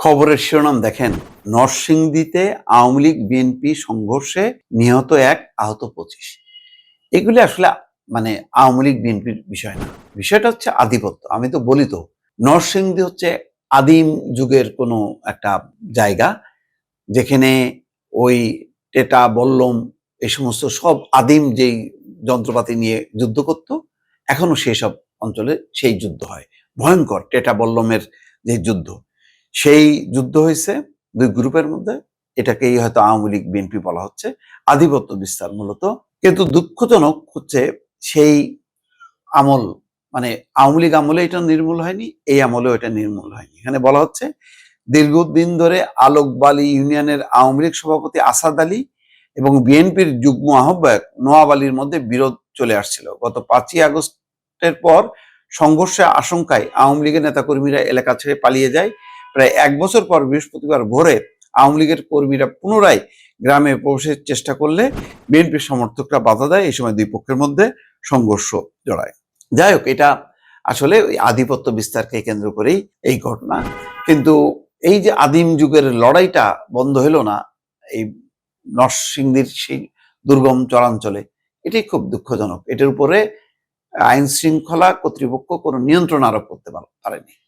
খবরের শিরোনাম দেখেন, নরসিংদীতে আওয়ামী লীগ বিএনপি সংঘর্ষে নিহত 1, আহত 25। এগুলি আসলে মানে আওয়ামী লীগ বিএনপির বিষয় না, বিষয়টা হচ্ছে আধিপত্য। আমি তো বলি তো, নরসিংদী হচ্ছে আদিম যুগের কোনো একটা জায়গা, যেখানে ওই টেটা বল্লম এই সমস্ত সব আদিম যেই যন্ত্রপাতি নিয়ে যুদ্ধ করত, এখনো সেই সব অঞ্চলে সেই যুদ্ধ হয়। ভয়ঙ্কর টেটা বল্লমের যে যুদ্ধ, সেই যুদ্ধ হয়েছে দুই গ্রুপের মধ্যে। এটাকেই হয়তো আওয়ামী লীগ বিএনপি বলা হচ্ছে, আধিপত্য বিস্তার মূলত। কিন্তু দুঃখজনক হচ্ছে সেই আমল, মানে আওয়ামী লীগ আমলে এটা নির্মূল হয়নি, এই আমলেও এটা নির্মূল হয়নি। এখানে বলা হচ্ছে দীর্ঘদিন ধরে আলোকবালী ইউনিয়নের আওয়ামী লীগ সভাপতি আসাদ আলী এবং বিএনপির যুগ্ম আহ্বায়ক নোয়াব আলীর মধ্যে বিরোধ চলে আসছিল। গত 5ই আগস্টের পর সংঘর্ষের আশঙ্কায় আওয়ামী লীগের নেতাকর্মীরা এলাকা ছেড়ে পালিয়ে যায়। প্রায় 1 বছর পর বৃহস্পতিবার ভোরে আওয়ামী লীগের কর্মীরা পুনরায় গ্রামে প্রবেশের চেষ্টা করলে বিএনপির সমর্থকরা বাধা দেয়। এই সময় দুই পক্ষের মধ্যে সংঘর্ষ জড়ায়। যাই হোক, এটা আসলে ওই আধিপত্য বিস্তারকে কেন্দ্র করেই এই ঘটনা। কিন্তু এই যে আদিম যুগের লড়াইটা বন্ধ হলো না এই নরসিংদীর সেই দুর্গম চরাঞ্চলে, এটাই খুব দুঃখজনক। এটার উপরে আইন শৃঙ্খলা কর্তৃপক্ষ কোনো নিয়ন্ত্রণ আরোপ করতে পারেনি।